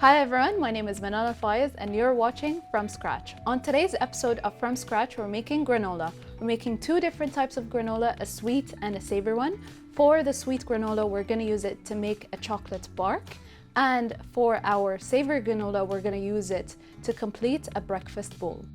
Hi everyone, my name is Manal Faiz and you're watching From Scratch. On today's episode of From Scratch, we're making granola. We're making two different types of granola, a sweet and a savory one. For the sweet granola, we're going to use it to make a chocolate bark. And for our savory granola, we're going to use it to complete a breakfast bowl.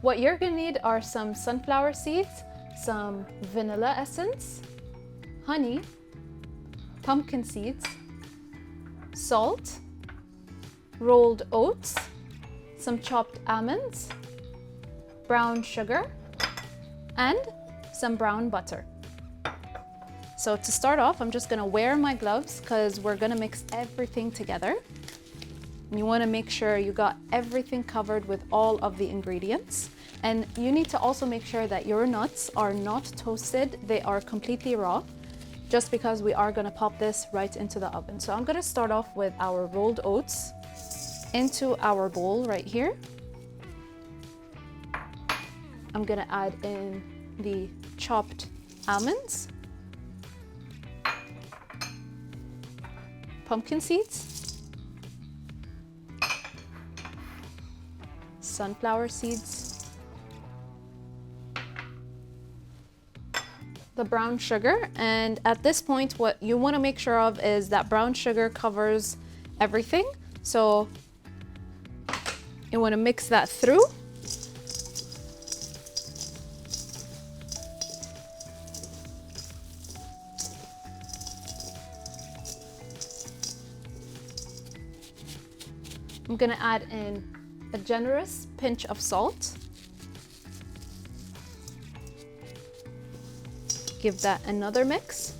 What you're gonna need are some sunflower seeds, some vanilla essence, honey, pumpkin seeds, salt, rolled oats, some chopped almonds, brown sugar, and some brown butter. So to start off, I'm just gonna wear my gloves because we're gonna mix everything together. You want to make sure you got everything covered with all of the ingredients. And you need to also make sure that your nuts are not toasted, they are completely raw, just because we are going to pop this right into the oven. So I'm going to start off with our rolled oats into our bowl right here. I'm going to add in the chopped almonds, pumpkin seeds, sunflower seeds, the brown sugar, and at this point what you want to make sure of is that brown sugar covers everything. So you want to mix that through. I'm going to add in a generous pinch of salt. Give that another mix.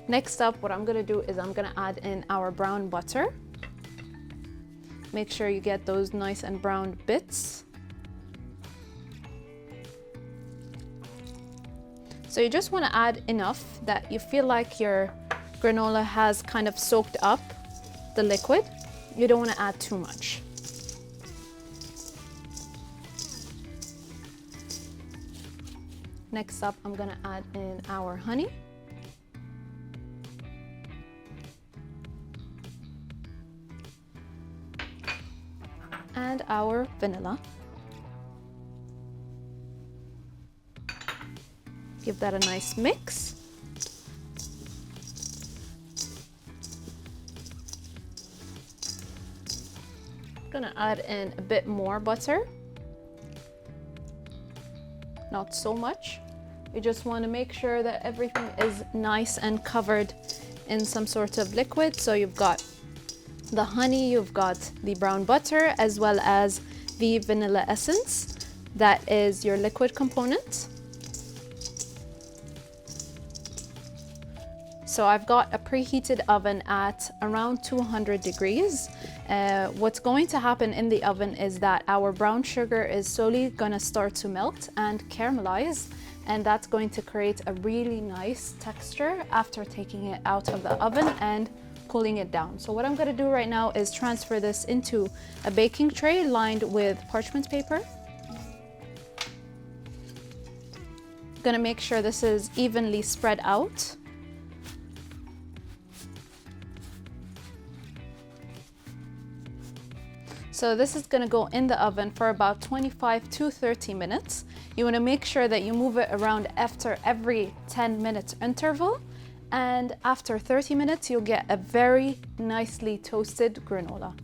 Next up, what I'm gonna do is I'm gonna add in our brown butter. Make sure you get those nice and brown bits. So you just wanna add enough that you feel like your granola has kind of soaked up the liquid. You don't want to add too much. Next up, I'm going to add in our honey. And our vanilla. Give that a nice mix. Gonna add in a bit more butter, not so much. You just want to make sure that everything is nice and covered in some sort of liquid. So you've got the honey, you've got the brown butter, as well as the vanilla essence. That is your liquid component. So I've got a preheated oven at around 200 degrees. What's going to happen in the oven is that our brown sugar is slowly gonna start to melt and caramelize, and that's going to create a really nice texture after taking it out of the oven and cooling it down. So what I'm gonna do right now is transfer this into a baking tray lined with parchment paper. Gonna make sure this is evenly spread out. So this is gonna go in the oven for about 25 to 30 minutes. You wanna make sure that you move it around after every 10-minute interval. And after 30 minutes, you'll get a very nicely toasted granola.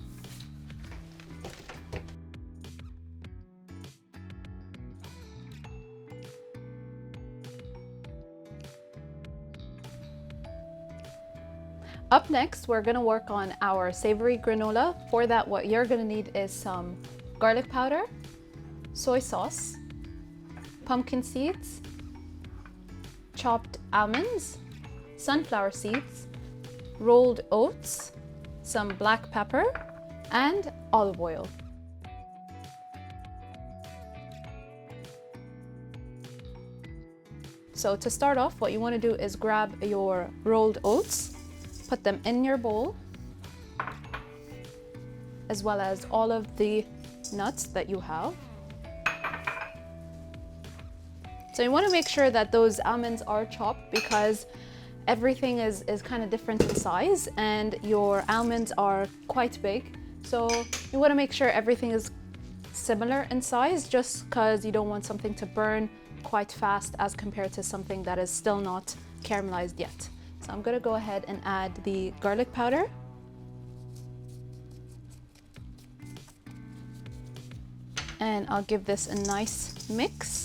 Up next, we're gonna work on our savory granola. For that, what you're gonna need is some garlic powder, soy sauce, pumpkin seeds, chopped almonds, sunflower seeds, rolled oats, some black pepper, and olive oil. So to start off, what you want to do is grab your rolled oats, put them in your bowl, as well as all of the nuts that you have. So you want to make sure that those almonds are chopped because everything is kind of different in size and your almonds are quite big. So you want to make sure everything is similar in size just because you don't want something to burn quite fast as compared to something that is still not caramelized yet. So I'm gonna go ahead and add the garlic powder. And I'll give this a nice mix.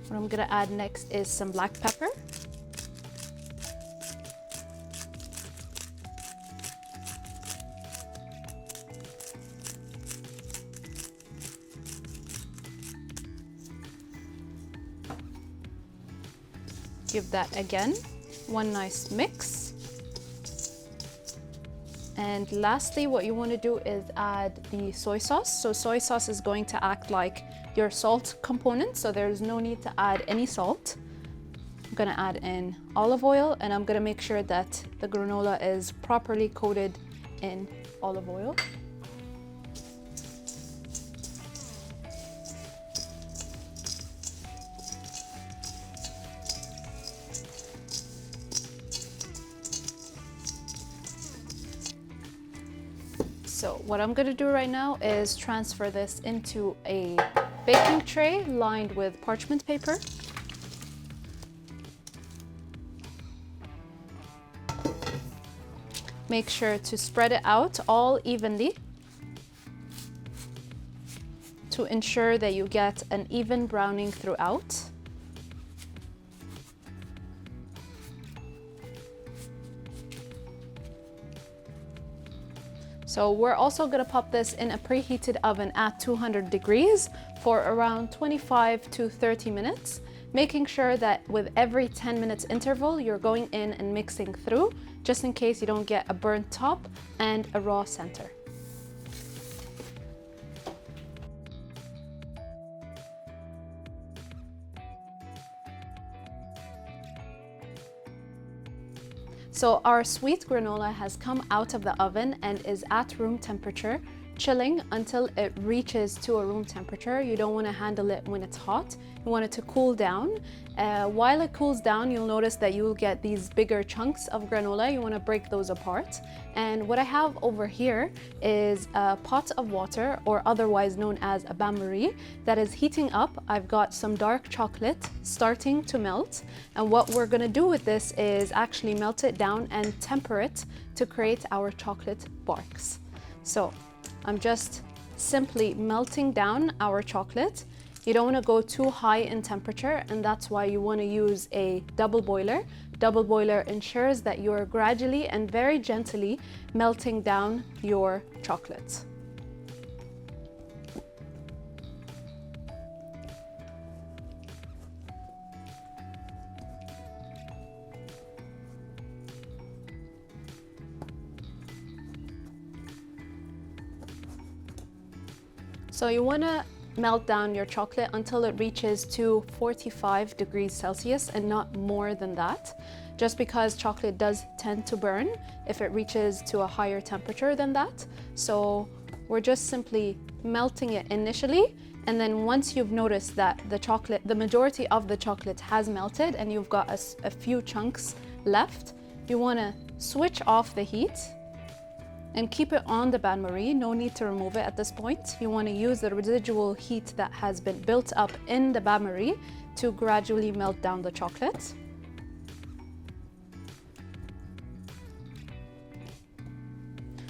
What I'm gonna add next is some black pepper. Give that again one nice mix. And lastly, what you want to do is add the soy sauce. So soy sauce is going to act like your salt component, so there's no need to add any salt. I'm going to add in olive oil, and I'm going to make sure that the granola is properly coated in olive oil. So what I'm going to do right now is transfer this into a baking tray lined with parchment paper. Make sure to spread it out all evenly to ensure that you get an even browning throughout. So we're also gonna pop this in a preheated oven at 200 degrees for around 25 to 30 minutes, making sure that with every 10 minutes interval, you're going in and mixing through, just in case you don't get a burnt top and a raw center. So our sweet granola has come out of the oven and is at room temperature, chilling until it reaches to a room temperature. You don't want to handle it when it's hot. You want it to cool down. While it cools down, you'll notice that you will get these bigger chunks of granola. You want to break those apart. And what I have over here is a pot of water, or otherwise known as a bain-marie, that is heating up. I've got some dark chocolate starting to melt. And what we're going to do with this is actually melt it down and temper it to create our chocolate barks. So I'm just simply melting down our chocolate. You don't want to go too high in temperature, and that's why you want to use a double boiler. Double boiler ensures that you're gradually and very gently melting down your chocolate. So you want to melt down your chocolate until it reaches to 45 degrees Celsius and not more than that, just because chocolate does tend to burn if it reaches to a higher temperature than that. So we're just simply melting it initially, and then once you've noticed that the majority of the chocolate has melted and you've got a few chunks left, you want to switch off the heat and keep it on the bain-marie. No need to remove it at this point. You want to use the residual heat that has been built up in the bain-marie to gradually melt down the chocolate.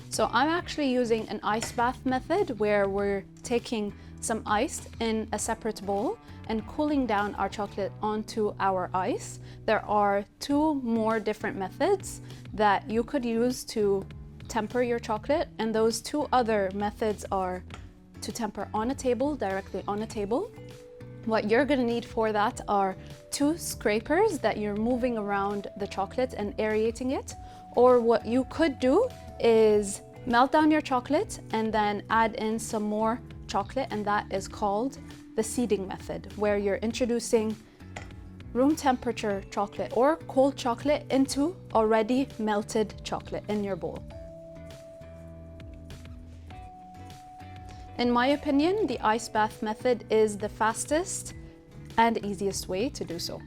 So I'm actually using an ice bath method where we're taking some ice in a separate bowl and cooling down our chocolate onto our ice. There are two more different methods that you could use to temper your chocolate, and those two other methods are to temper on a table, directly on a table. What you're going to need for that are two scrapers that you're moving around the chocolate and aerating it, or what you could do is melt down your chocolate and then add in some more chocolate, and that is called the seeding method, where you're introducing room temperature chocolate or cold chocolate into already melted chocolate in your bowl. In my opinion, the ice bath method is the fastest and easiest way to do so.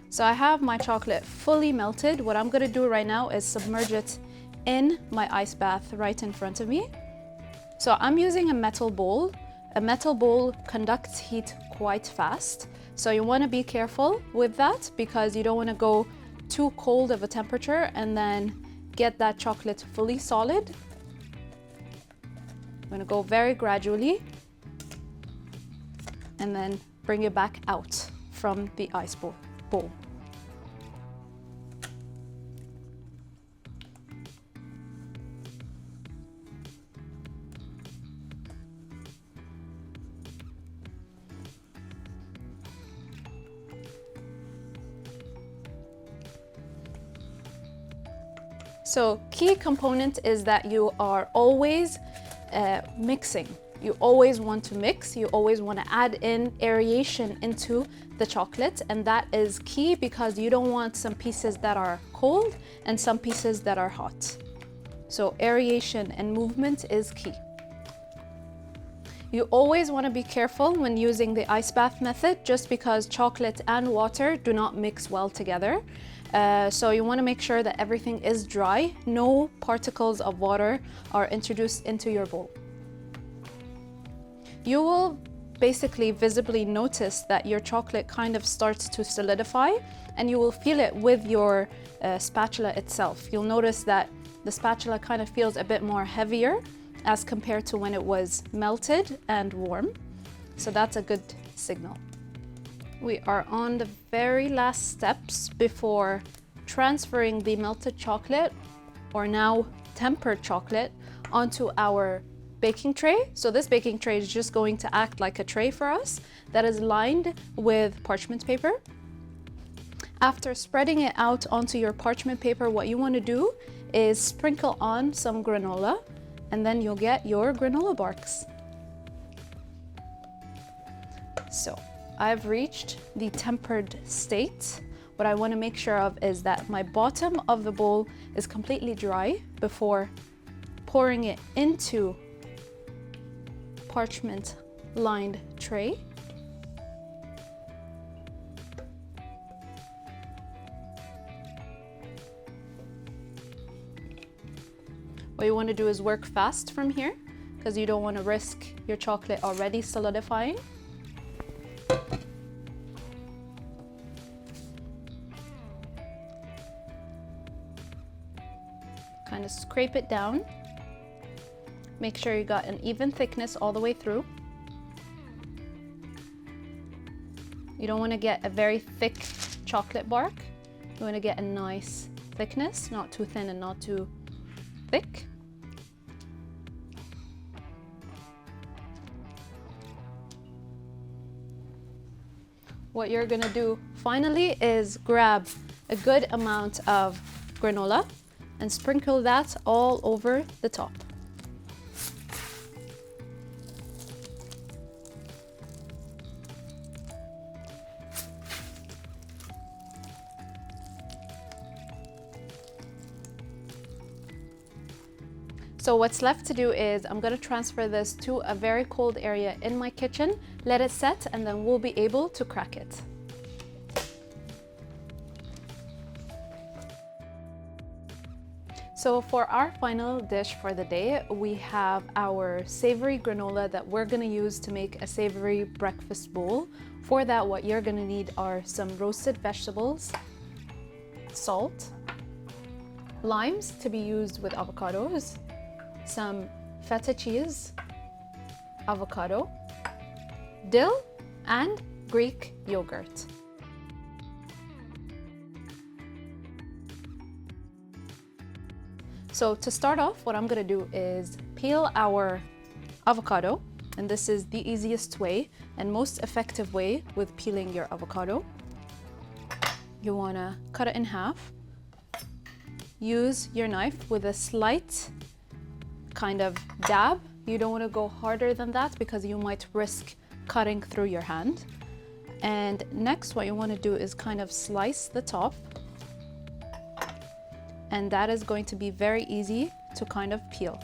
So I have my chocolate fully melted. What I'm gonna do right now is submerge it in my ice bath right in front of me. So I'm using a metal bowl. A metal bowl conducts heat quite fast. So you wanna be careful with that because you don't wanna go too cold of a temperature and then get that chocolate fully solid. I'm gonna go very gradually and then bring it back out from the ice bowl. So key component is that you are always mixing. You always want to mix, you always want to add in aeration into the chocolate, and that is key because you don't want some pieces that are cold and some pieces that are hot. So aeration and movement is key. You always want to be careful when using the ice bath method just because chocolate and water do not mix well together. So you want to make sure that everything is dry, no particles of water are introduced into your bowl. You will basically visibly notice that your chocolate kind of starts to solidify, and you will feel it with your spatula itself. You'll notice that the spatula kind of feels a bit more heavier as compared to when it was melted and warm. So that's a good signal. We are on the very last steps before transferring the melted chocolate, or now tempered chocolate, onto our baking tray. So this baking tray is just going to act like a tray for us that is lined with parchment paper. After spreading it out onto your parchment paper, what you want to do is sprinkle on some granola, and then you'll get your granola barks. So I've reached the tempered state. What I want to make sure of is that my bottom of the bowl is completely dry before pouring it into parchment lined tray. What you want to do is work fast from here because you don't want to risk your chocolate already solidifying. Kind of scrape it down. Make sure you got an even thickness all the way through. You don't want to get a very thick chocolate bark. You want to get a nice thickness, not too thin and not too thick. What you're gonna do finally is grab a good amount of granola and sprinkle that all over the top. So what's left to do is I'm going to transfer this to a very cold area in my kitchen, let it set, and then we'll be able to crack it. So for our final dish for the day, we have our savory granola that we're going to use to make a savory breakfast bowl. For that, what you're going to need are some roasted vegetables, salt, limes to be used with avocados, some feta cheese, avocado, dill, and Greek yogurt. So to start off, what I'm gonna do is peel our avocado, and this is the easiest way and most effective way with peeling your avocado. You wanna cut it in half. Use your knife with a slight kind of dab. You don't want to go harder than that because you might risk cutting through your hand. And next what you want to do is kind of slice the top. And that is going to be very easy to kind of peel.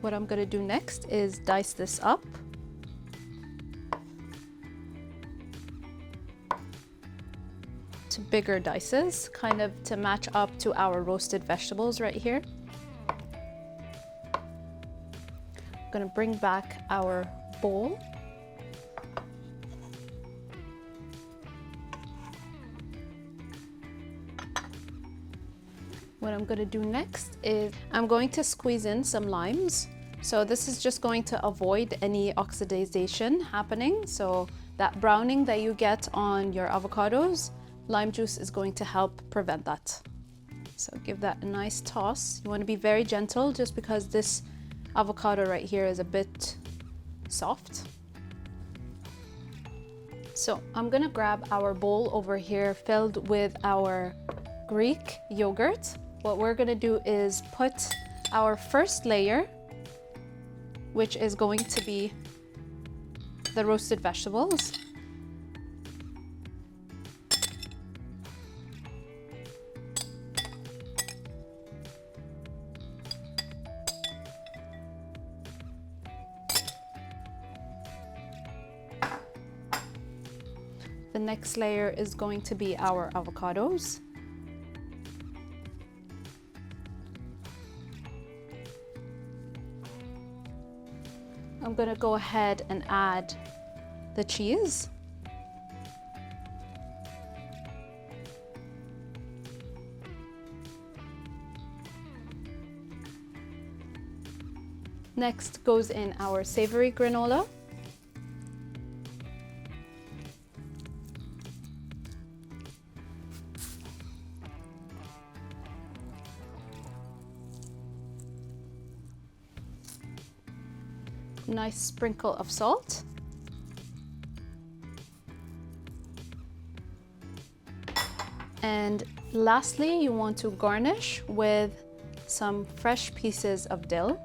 What I'm going to do next is dice this up. To bigger dices, kind of to match up to our roasted vegetables right here. I'm going to bring back our bowl. What I'm going to do next is I'm going to squeeze in some limes. So this is just going to avoid any oxidation happening. So that browning that you get on your avocados, lime juice is going to help prevent that. So give that a nice toss. You want to be very gentle just because this avocado right here is a bit soft. So I'm going to grab our bowl over here filled with our Greek yogurt. What we're going to do is put our first layer, which is going to be the roasted vegetables. The next layer is going to be our avocados. I'm going to go ahead and add the cheese. Next goes in our savory granola. Nice sprinkle of salt. And lastly, you want to garnish with some fresh pieces of dill.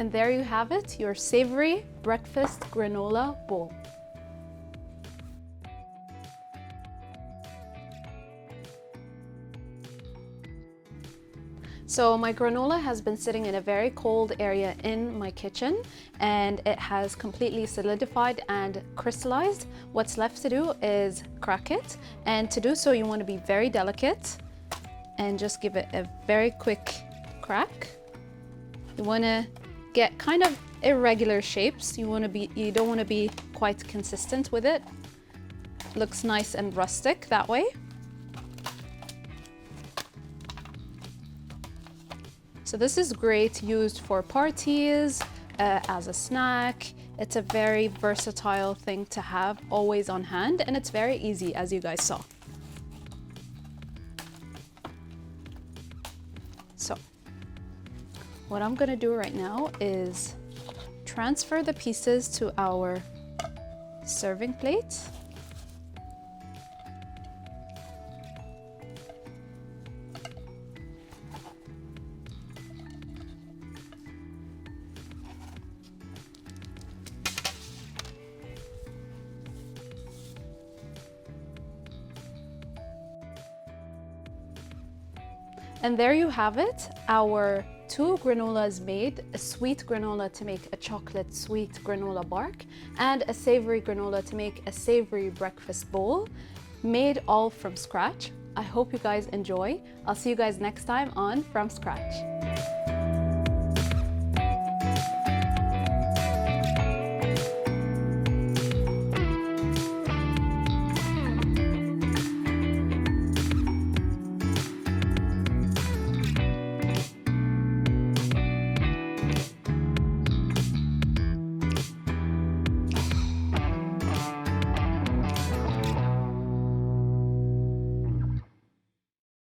And there you have it, your savory breakfast granola bowl. So my granola has been sitting in a very cold area in my kitchen and it has completely solidified and crystallized. What's left to do is crack it, and to do so you want to be very delicate and just give it a very quick crack. You want to get kind of irregular shapes. You don't want to be quite consistent with it. Looks nice and rustic that way. So this is great used for parties, as a snack. It's a very versatile thing to have always on hand, and it's very easy, as you guys saw. So what I'm gonna do right now is transfer the pieces to our serving plate. And there you have it, our 2 granolas made, a sweet granola to make a chocolate sweet granola bark, and a savory granola to make a savory breakfast bowl, made all from scratch. I hope you guys enjoy. I'll see you guys next time on From Scratch.